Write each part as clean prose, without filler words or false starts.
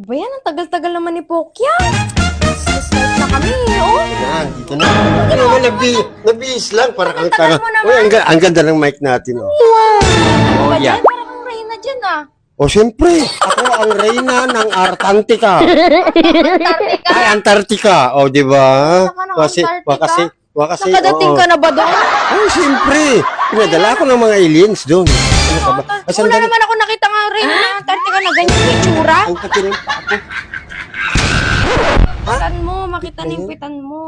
Ba yan? Ang tagal-tagal naman ni Pokya. Start na kami, oh. Yan, dito na. Ano naman, nabihis lang. Para kang Tagal mo naman. Uy, ang ganda ng mic natin, oh. Ano ba yeah. dyan? Parang kang reyna dyan, ah. O, siyempre, ako ang reyna ng Antarctica. Antarctica. Ay, Antarctica. O, di ba? Saka ng Antarctica? Wakasi, Nakadating ka na ba doon? Ay, siyempre. Pinadala ko ng mga aliens doon. Ano ka ba? Ay, Wala sandali. naman ako nakita nga reyna ng Antarctica na ganyan yung itsura. Ang katirin pa ako. Pitan mo, makita na yung pitan mo.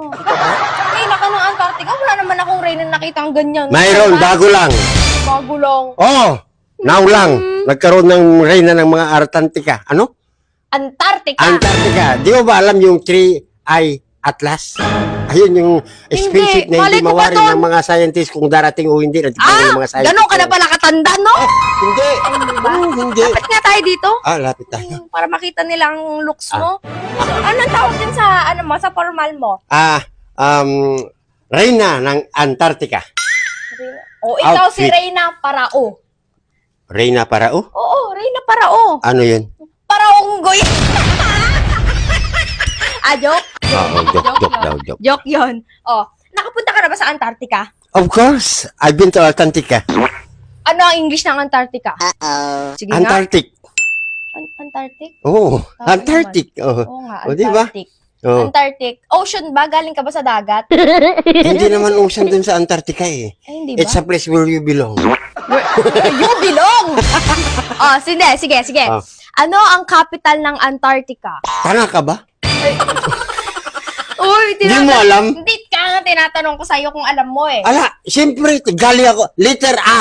Reyna ka ng Antarctica, wala naman akong reyna nakita ang ganyan. Mayroon, bago lang. Bago lang. Oh, now lang. Nagkaroon ng reyna ng mga Antarctica. Ano? Antarctica. Antarctica. Di mo ba alam yung 3-eye atlas? Ayun yung spaceship na Malay hindi ko ba mawari ton? ng mga scientists kung darating o hindi. Ng mga scientists. Ganun ka na pala katanda, no? Hindi. Diba? Hindi. Dapat nga tayo dito. Lapit tayo. Para makita nila ang looks mo. Anong tawag din sa, sa formal mo? Reyna ng Antarctica. O, ikaw si Outfit. Reyna Parao. Reyna Parao? Oo, Reyna Parao. Ano yun? Paraonggoy. Joke? Joke daw, joke. Joke yun. Oh, nakapunta ka na ba sa Antarctica? Of course, I've been to Antarctica. Ano ang English ng Antarctica? Sige nga. Antarctic. Antarctic? Oh, Tama Antarctic. Oh. Oo nga, O, di ba? Antarctic. Oh. Antarctic. Ocean ba? Galing ka ba sa dagat? Hindi naman ocean dun sa Antarctica eh. Ay, hindi ba? It's a place where you belong. You belong! Oh, sige. Oh. Ano ang capital ng Antarctica? Tanga ka ba? Uy, Hindi mo alam? Hindi ka nga tinatanong ko sa'yo kung alam mo eh. Ala, siyempre, gali ako. Letter A.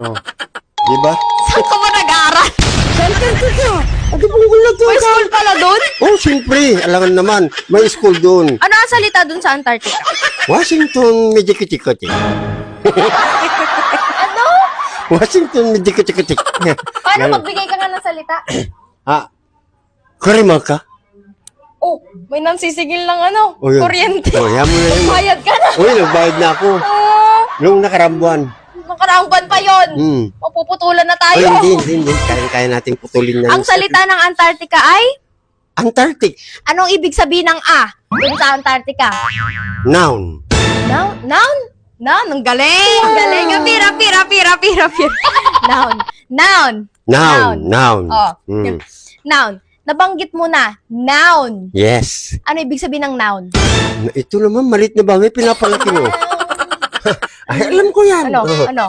Oh. Diba? Saan ka ba nag-aaral? Adi po ko lang May school pala doon? Oh, siyempre. Alam naman, may school doon. Ano ang salita doon sa Antarctica? Washington, medikitikotik. Ano? Washington, medikitikotik. Paano magbigay ka nga ng salita? Kurimal ka? Oh, may nansisigil ng Oh, yun. kuryente. Oh, yan mo na yun. Bayad ka na. Uy, nagbayad na ako. Oh, Noong nakarambuan. nakaraang buwan pa yun. Mapuputulan na tayo. Hindi. Kaya natin putulin na. Ang salita ng Antarctica ay? Antarctic. Anong ibig sabihin ng A doon sa Antarctica? Noun. Noun? Ang galing. Ang galing. Pira. Noun. Oh. Noun. Nabanggit mo na. Noun. Yes. Ano ibig sabihin ng noun? Ito naman, malit na bagay, pinapalaki mo. Ay, alam ko yan. Ano? Oh. Ano?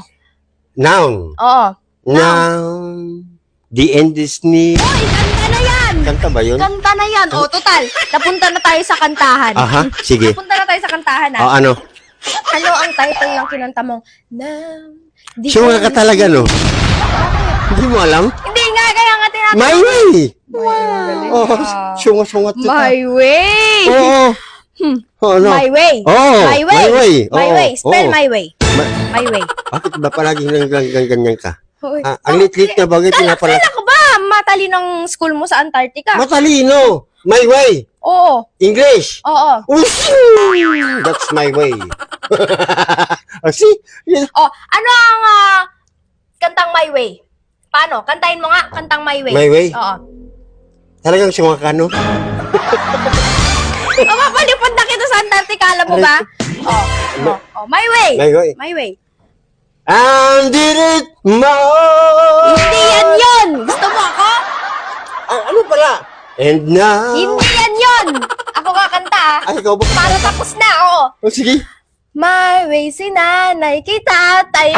Noun. Oo. Noun. The end is near. Oy, kanta na yan. Kanta ba yun? Kanta na yan. O, total. Napunta na tayo sa kantahan. Aha, sige. Napunta na tayo sa kantahan, O, ano? Ano ang title ng kinanta mong Noun? The Sure end ka is talaga, no? Hindi mo alam? Hindi nga, kaya nga tinatanong. My way! Wow. Oh, sungat-sungat ka. My way. Oo. Oh, ano? My way. Oh, My way. my way. My Oo, way. Spell oo. my way. My way. Bakit ba palagi ganyan ka? Hoy. Ang lit-lit na bagay pinapalaki. Kala ko ba matalino ng school mo sa Antarctica? Matalino! My way! Oo. English! Oo. Whoosh! That's my way. See? Yeah. Oh, ano ang kantang My Way? Paano? Kantahin mo nga, kantang My Way. My Way? Oo. Talagang sunga ka, no? Mapapalipad na kita sa Antarctica, alam mo ba? Oh, My Way. My way. My Way. And did it more? Hindi yan yun! Gusto mo ako? Ano pala? And now... Hindi yan yun! Ako kakanta Ay, ikaw ba? Para tapos na, oo. Oh, sige. My way si nanay kay tatay.